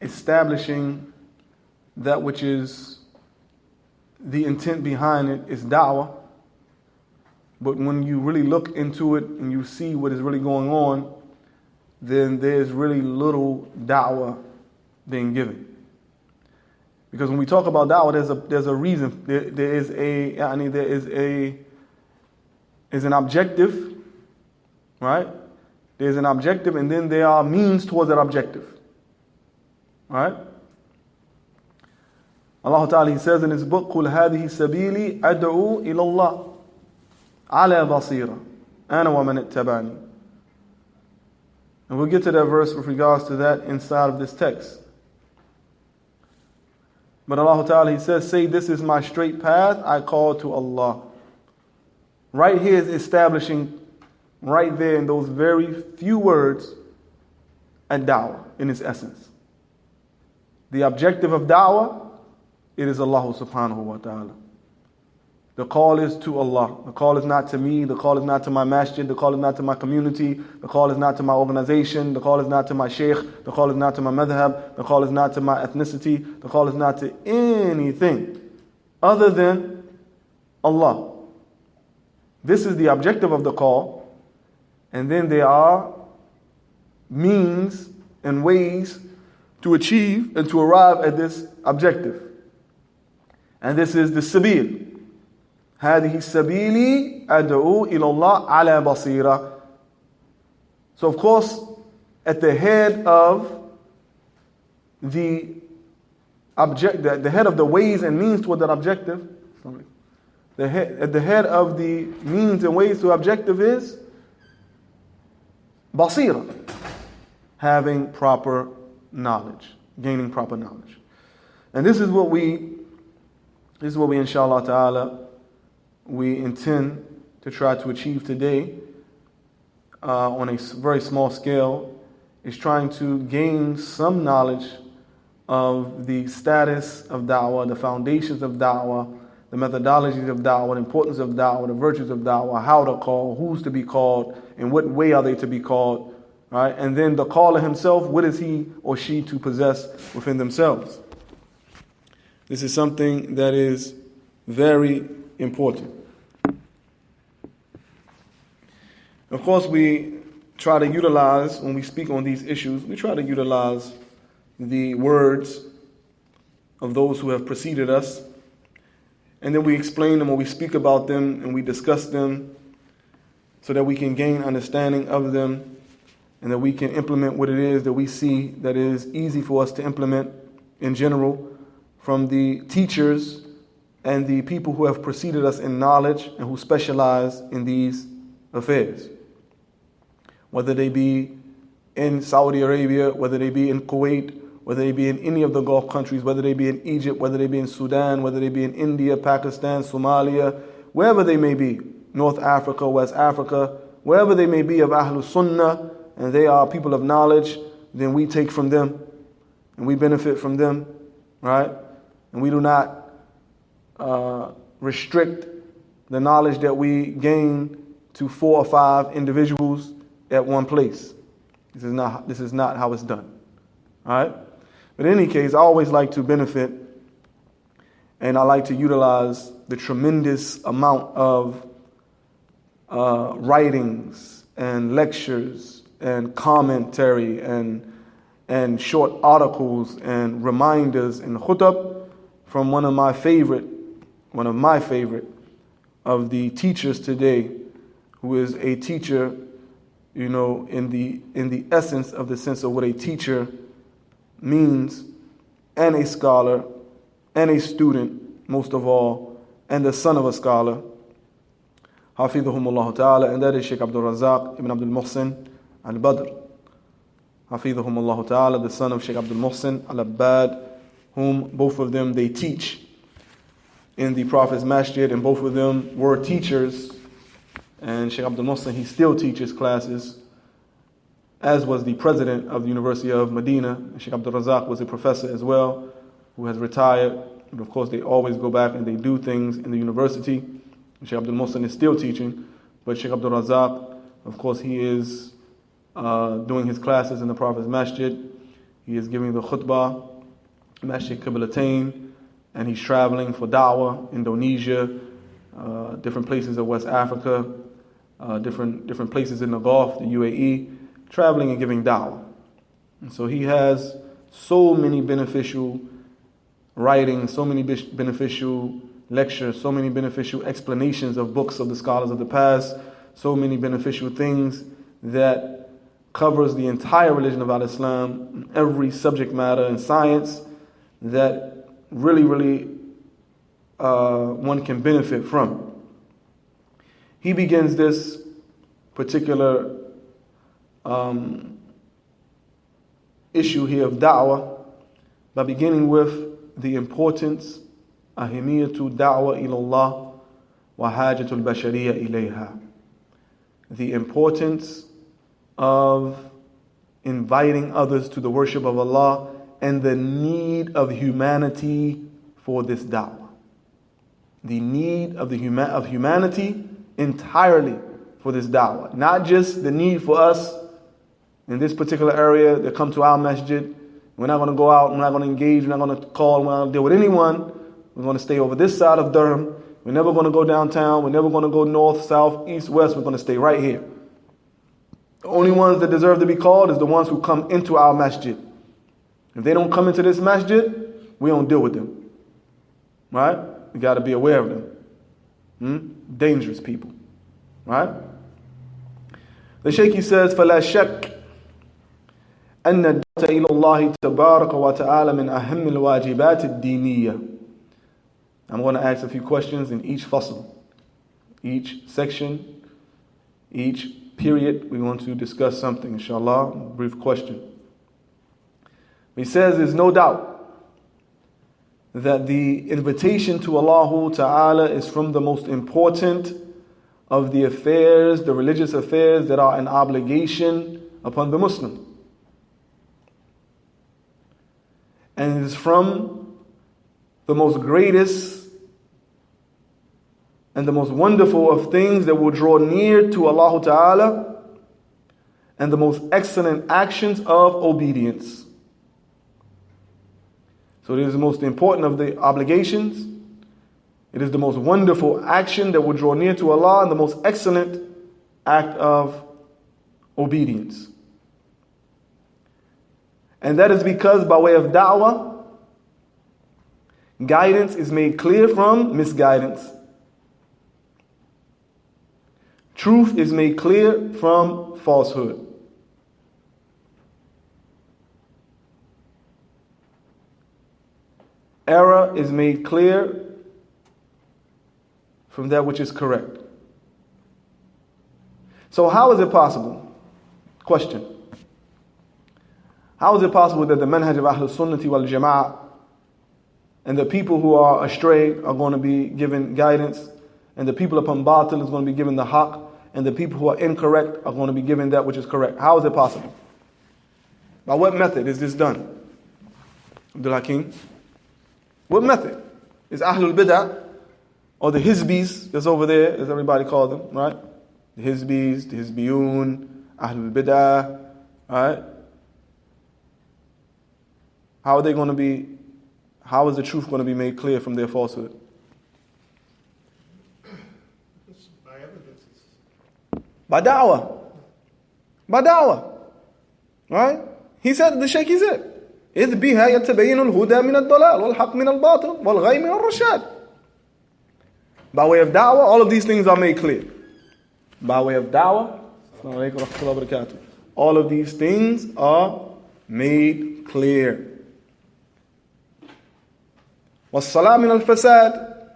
establishing that which is the intent behind it is da'wah. But when you really look into it and you see what is really going on, then there's really little da'wah being given. Because when we talk about da'wah, there's a reason. There is an objective, right? There's an objective, and then there are means towards that objective, right? Allah Ta'ala, He says in His book, قُلْ هَذِهِ سَبِيلِي أَدْعُو إِلَى اللَّهِ عَلَى بَصِيرَةٍ أَنَا وَمَنِ اتَّبَعَنِي. And we'll get to that verse with regards to that inside of this text. But Allah Ta'ala, He says, say, this is my straight path, I call to Allah. Right here is establishing, right there in those very few words, a da'wah in its essence. The objective of da'wah, it is Allah subhanahu wa ta'ala. The call is to Allah. The call is not to me. The call is not to my masjid. The call is not to my community. The call is not to my organization. The call is not to my sheikh. The call is not to my madhab. The call is not to my ethnicity. The call is not to anything other than Allah. This is the objective of the call. And then there are means and ways to achieve and to arrive at this objective. And this is the sabil. هذه سبيلي أدعو إلى الله على بصيرة. So of course, at the head of the head of the ways and means toward that objective, at the head of the means and ways to objective is basira, having proper knowledge, gaining proper knowledge. And this is what we inshallah ta'ala, we intend to try to achieve today on a very small scale, is trying to gain some knowledge of the status of da'wah, the foundations of da'wah, the methodologies of da'wah, the importance of da'wah, the virtues of da'wah, how to call, who's to be called, in what way are they to be called, right? And then the caller himself, what is he or she to possess within themselves? This is something that is very important. Of course, we try to utilize, when we speak on these issues, we try to utilize the words of those who have preceded us, and then we explain them or we speak about them and we discuss them so that we can gain understanding of them and that we can implement what it is that we see that is easy for us to implement in general from the teachers and the people who have preceded us in knowledge and who specialize in these affairs. Whether they be in Saudi Arabia, whether they be in Kuwait, whether they be in any of the Gulf countries, whether they be in Egypt, whether they be in Sudan, whether they be in India, Pakistan, Somalia, wherever they may be, North Africa, West Africa, wherever they may be of Ahlul Sunnah, and they are people of knowledge, then we take from them and we benefit from them, right? And we do not restrict the knowledge that we gain to 4 or 5 individuals at one place. This is not how it's done. All right? But in any case, I always like to benefit and I like to utilize the tremendous amount of writings and lectures and commentary and short articles and reminders and khutab from one of my favorite of the teachers today, who is a teacher, in the essence of the sense of what a teacher means, and a scholar, and a student, most of all, and the son of a scholar, Hafidhahumullah ta'ala, and that is Sheikh Abdul Razak ibn Abdul Muhsin al-Badr. Hafidhahumullah ta'ala, the son of Sheikh Abdul Muhsin al-Abbad, whom both of them, they teach in the Prophet's Masjid, and both of them were teachers. And Sheikh Abdul Muhsin, he still teaches classes, as was the president of the University of Medina. And Sheikh Abdul Razak was a professor as well, who has retired. But of course, they always go back and they do things in the university. And Sheikh Abdul Muhsin is still teaching. But Sheikh Abdul Razak, of course, he is doing his classes in the Prophet's Masjid. He is giving the khutbah, Masjid Qiblatain, and he's traveling for da'wah, Indonesia, different places of West Africa, different places in the Gulf, the UAE, traveling and giving da'wah. And so he has so many beneficial writings, so many beneficial lectures, so many beneficial explanations of books of the scholars of the past, so many beneficial things that covers the entire religion of Al-Islam, every subject matter in science that really one can benefit from. He begins this particular issue here of da'wah by beginning with the importance, ahimiyatu da'wah ilallah wa hajatul bashariyya ilayha. The importance of inviting others to the worship of Allah and the need of humanity for this da'wah. The need of humanity entirely for this da'wah. Not just the need for us in this particular area that come to our masjid. We're not going to go out, we're not going to engage, we're not going to call, we're not going to deal with anyone. We're going to stay over this side of Durham. We're never going to go downtown. We're never going to go north, south, east, west. We're going to stay right here. The only ones that deserve to be called is the ones who come into our masjid. If they don't come into this masjid, we don't deal with them. Right? We got to be aware of them. Dangerous people. Right? The Shaykh says, فَلَا شَكْ أن الدعوة إلى الله تبارك وتعالى من أهم الواجبات الدينية. I'm going to ask a few questions in each fasl, each section, each period. We want to discuss something, inshallah. Brief question. He says there's no doubt that the invitation to Allah Ta'ala is from the most important of the affairs, the religious affairs that are an obligation upon the Muslim. And it is from the most greatest and the most wonderful of things that will draw near to Allah Ta'ala and the most excellent actions of obedience. So it is the most important of the obligations. It is the most wonderful action that will draw near to Allah and the most excellent act of obedience. And that is because by way of da'wah, guidance is made clear from misguidance. Truth is made clear from falsehood. Error is made clear from that which is correct. So how is it possible? Question. How is it possible that the manhaj of Ahlul Sunnati wal Jama'ah and the people who are astray are going to be given guidance, and the people upon batil is going to be given the haqq, and the people who are incorrect are going to be given that which is correct? How is it possible? By what method is this done? Abdul Hakim? What method? Is Ahlul Bid'ah or the Hizbis that's over there, as everybody calls them, right? The Hizbis, the Hizbiyun, Ahlul Bid'ah, right? How are they going to be, how is the truth going to be made clear from their falsehood? By evidences. By da'wah. By da'wah. Right? He said, the Shaykh he said, إِذْ بِهَا يَتَبَيِّنُ الْهُدَى مِنَ الضَّلَالِ وَالْحَقِّ مِنَ الْبَاطِلِ وَالْغَيِّ مِنَ الرَّشَادِ. By way of da'wah, all of these things are made clear. By way of da'wah, all of these things are made clear. وَالصَّلَاةِ مِنَ الْفَسَادِ,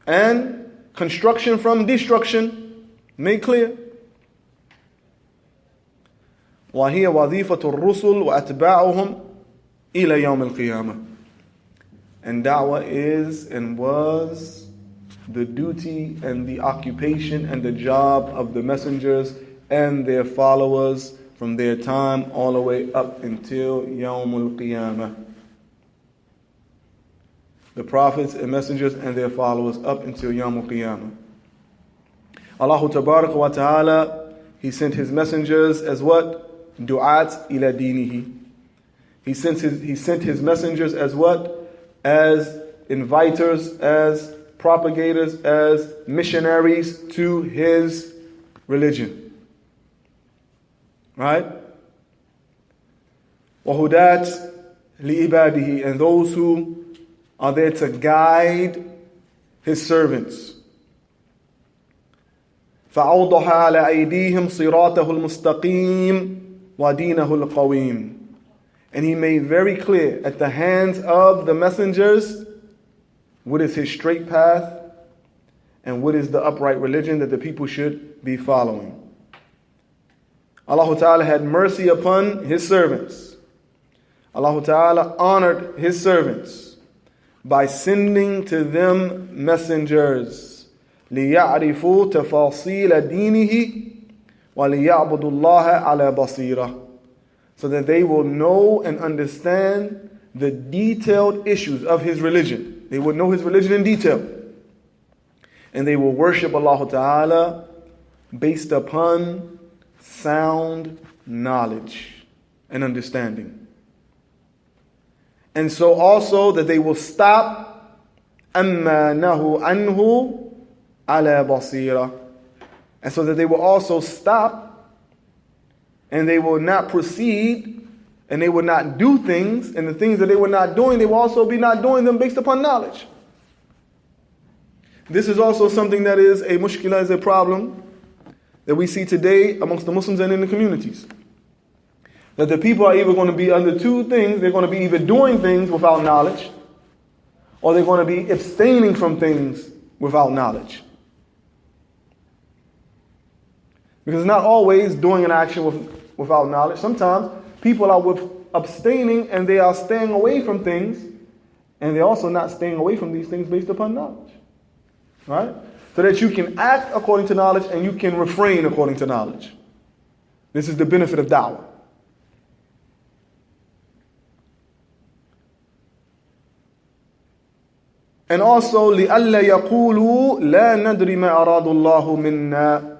and construction from destruction, made clear. وَهِيَ وَظِيفَةُ الرُّسُلِ وَأَتْبَاعُهُمْ إِلَى يَوْمِ الْقِيَامَةِ. And da'wah is and was the duty and the occupation and the job of the messengers and their followers from their time all the way up until Yawmul Qiyamah. The prophets and messengers and their followers up until Yawmul Qiyamah. Allah Tabaraka wa Ta'ala, He sent His messengers as what? du'at ila dinihi. He sent his messengers as what? As inviters, as propagators, as missionaries to his religion. Right? وَهُدَاتْ لِعِبَادِهِ, and those who are there to guide his servants. فَأَوْضَحَ عَلَى أَيْدِيهِمْ صِرَاطَهُ الْمُسْتَقِيمِ وَدِينَهُ الْقَوِيمِ. And he made very clear at the hands of the messengers what is his straight path and what is the upright religion that the people should be following. Allah Ta'ala had mercy upon his servants. Allah Ta'ala honored his servants by sending to them messengers. لِيَعْرِفُوا تَفَاصِيلَ دِينِهِ وَلِيَعْبُدُوا اللَّهَ عَلَى بَصِيرَةٍ, so that they will know and understand the detailed issues of his religion. They will know his religion in detail. And they will worship Allah Ta'ala based upon sound knowledge and understanding. And so also that they will stop أَمَّا نَهُ عَنْهُ عَلَى بَصِيرَةٍ, and so that they will also stop and they will not proceed and they will not do things, and the things that they were not doing, they will also be not doing them based upon knowledge. This is also something that is a mushkila, is a problem that we see today amongst the Muslims and in the communities. That the people are either going to be under two things. They're going to be either doing things without knowledge, or they're going to be abstaining from things without knowledge. Because it's not always doing an action without knowledge. Sometimes people are abstaining and they are staying away from things, and they're also not staying away from these things based upon knowledge. Right? So that you can act according to knowledge and you can refrain according to knowledge. This is the benefit of da'wah. And also, لِأَلَّا يَقُولُوا لَا نَدْرِ مَا أَرَادُ اللَّهُ مِنَّا.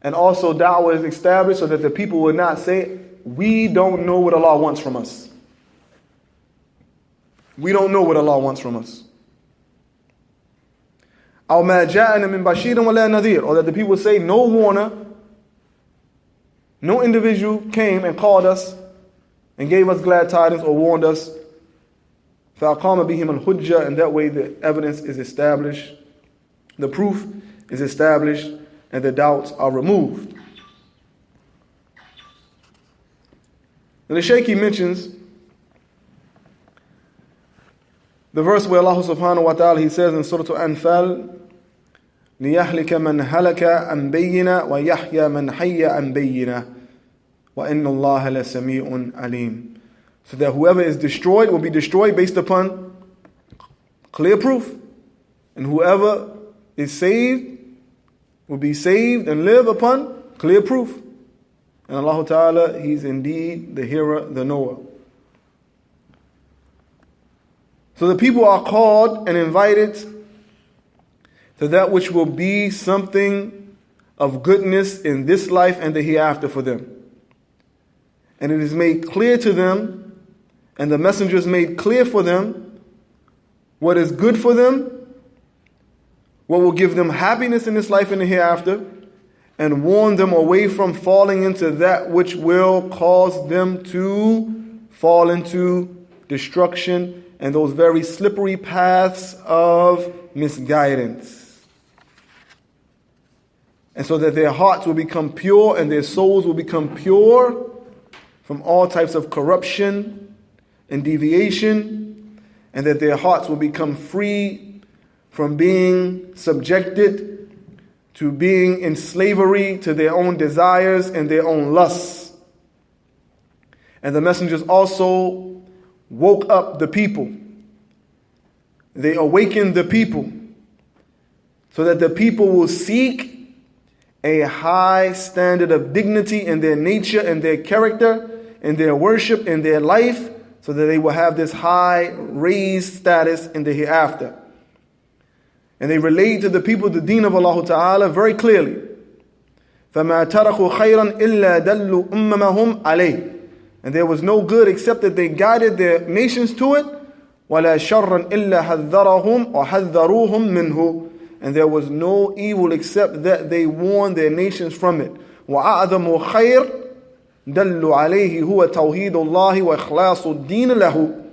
And also da'wah is established so that the people will not say, we don't know what Allah wants from us. We don't know what Allah wants from us. أَوْ مَا جَاءَنَا مِن بَشِيرٍ وَلَا نَذِيرٍ. Or that the people say, no warner, no individual came and called us and gave us glad tidings or warned us. فَأَقَامَ بِهِمَ الْحُجَّةِ. And that way the evidence is established, the proof is established, and the doubts are removed. And the Shaykh mentions the verse where Allah subhanahu wa ta'ala, he says in Surah Al-Anfal, لِيَحْلِكَ مَنْ هَلَكَ عَنْ بَيِّنَةٍ وَيَحْيَى مَنْ حَيَّ عَنْ بَيِّنَةٍ وَإِنَّ اللَّهَ لَسَمِيعٌ عَلِيمٌ. So that whoever is destroyed will be destroyed based upon clear proof. And whoever is saved will be saved and live upon clear proof. And Allah Ta'ala, He's indeed the hearer, the knower. So the people are called and invited to that which will be something of goodness in this life and the hereafter for them. And it is made clear to them, and the messengers made clear for them what is good for them, what will give them happiness in this life and the hereafter, and warn them away from falling into that which will cause them to fall into destruction and those very slippery paths of misguidance. And so that their hearts will become pure and their souls will become pure from all types of corruption and deviation, and that their hearts will become free from being subjected to being in slavery to their own desires and their own lusts. And the messengers also woke up the people. They awakened the people so that the people will seek a high standard of dignity in their nature and their character, in their worship, in their life, so that they will have this high raised status in the hereafter. And they relate to the people the deen of Allah Ta'ala very clearly. فَمَا تَرَكُوا خَيْرًا إِلَّا دَلُّوا أُمَّمَهُمْ عَلَيْهِ. And there was no good except that they guided their nations to it. وَلَا شَرًّا إِلَّا حَذَّرَهُمْ وَحَذَّرُوهُمْ مِنْهُ. And there was no evil except that they warned their nations from it. وَأَعْظَمُ خَيْرٍ دَلُّوا عَلَيْهِ هُوَ تَوْحِيدُ اللَّهِ وَإِخْلَاصُ الدِّينِ لَهُ.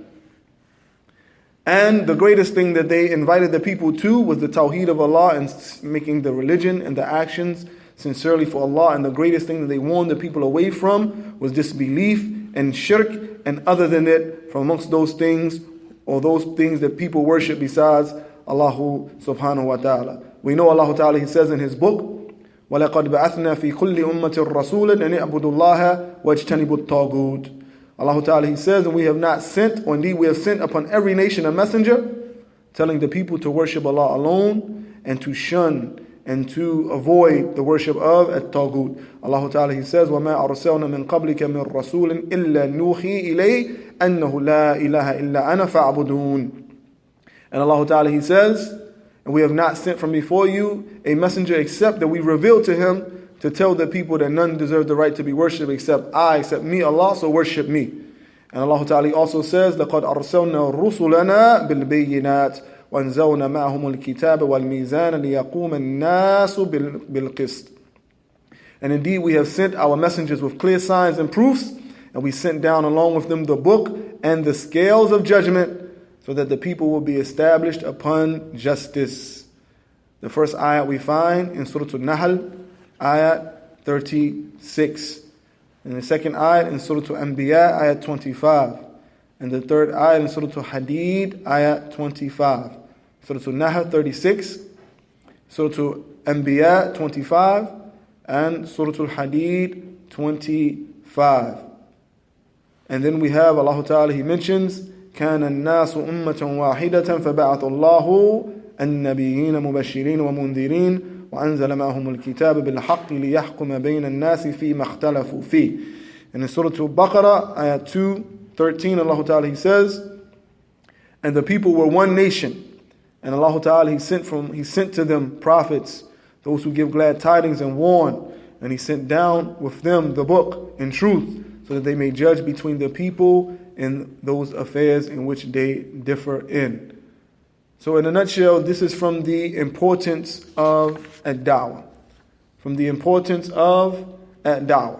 And the greatest thing that they invited the people to was the tawheed of Allah and making the religion and the actions sincerely for Allah. And the greatest thing that they warned the people away from was disbelief and shirk and other than it from amongst those things or those things that people worship besides Allah subhanahu wa ta'ala. We know Allah ta'ala, He says in His book, وَلَقَدْ بَعَثْنَا فِي كُلِّ أُمَّةٍ رَسُولًا أَنِ اعْبُدُوا اللَّهَ وَاجْتَنِبُوا الطَّاغُوتِ. Allah ta'ala, He says, and we have not sent, or indeed we have sent upon every nation a messenger, telling the people to worship Allah alone and to shun and to avoid the worship of at-taghut. Allah ta'ala, He says, وَمَا أَرْسَلْنَا مِن قَبْلِكَ مِن رَسُولٍ إِلَّا نُوحِي إِلَيْهِ أَنَّهُ لَا إِلَهَ إِلَّا أَنَا فَاعْبُدُونَ. And Allah ta'ala, He says, and we have not sent from before you a messenger except that we revealed to him to tell the people that none deserve the right to be worshipped except me, Allah, so worship me. And Allah Ta'ala also says, لَقَدْ أَرْسَلْنَا رُسُلَنَا بِالْبَيِّنَاتِ وَأَنزَلْنَا مَعَهُمُ الْكِتَابَ وَالْمِيزَانَ لِيَقُومَ النَّاسُ بِالْقِسْطِ. And indeed we have sent our messengers with clear signs and proofs, and we sent down along with them the book and the scales of judgment, so that the people will be established upon justice. The first ayat we find in Surah Al-Nahl, ayat 36. And the second ayat in Surah Al-Anbiya, ayat 25. And the third ayat in Surah Al-Hadid, ayat 25. Surah Al-Nahl 36, Surah Al-Anbiya 25, and Surah Al-Hadid 25. And then we have Allah Ta'ala, He mentions, كان الناس أمة واحدة فبعث الله النبيين مبشرين ومنذرين وأنزل معهم الكتاب بالحق ليحكم بين الناس فيما اختلفوا فيه. And in Surah Al-Baqarah, ayat 2:13, Allah Ta'ala, He says, and the people were one nation, and Allah Ta'ala, He sent to them prophets, those who give glad tidings and warn, and He sent down with them the book in truth, so that they may judge between the people in those affairs in which they differ in. So in a nutshell, this is from the importance of ad-da'wah. From the importance of ad-da'wah.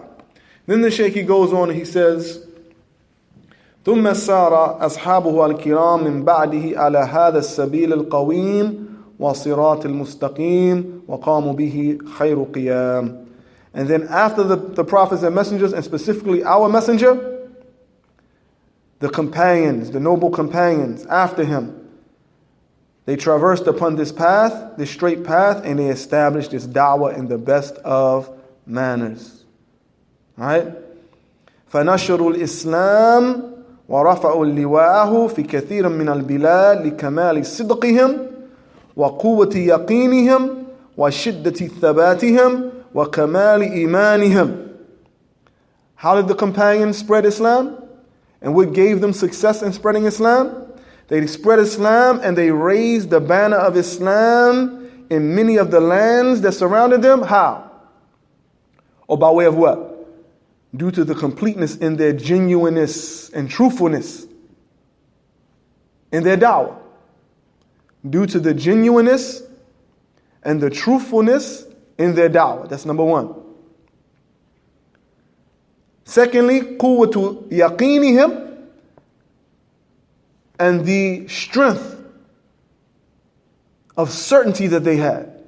Then the Shaykh, he goes on and he says, ثم سار أصحابه الكرام من بعده على هذا السبيل القويم وصراط المستقيم وقاموا به خير قيام. And then after the prophets and messengers, and specifically our messenger, the companions, the noble companions after him, they traversed upon this path, this straight path, and they established this da'wah in the best of manners. Right? فَنَشَرُوا الْإِسْلَامِ وَرَفَعُوا اللِّوَاءَهُ فِي كَثِيرٍ مِنَ الْبِلَادِ لِكَمَالِ صِدْقِهِمْ وَقُوَّةِ يَقِينِهِمْ وَشِدَّةِ ثَبَاتِهِمْ وَكَمَالِ إِيمَانِهِمْ. How did the companions spread Islam? And what gave them success in spreading Islam? They spread Islam and they raised the banner of Islam in many of the lands that surrounded them. How? Or by way of what? Due to the completeness in their genuineness and truthfulness in their da'wah. Due to the genuineness and the truthfulness in their da'wah. That's number one. Secondly, قُوَّةُ يَقِينِهِمْ, and the strength of certainty that they had.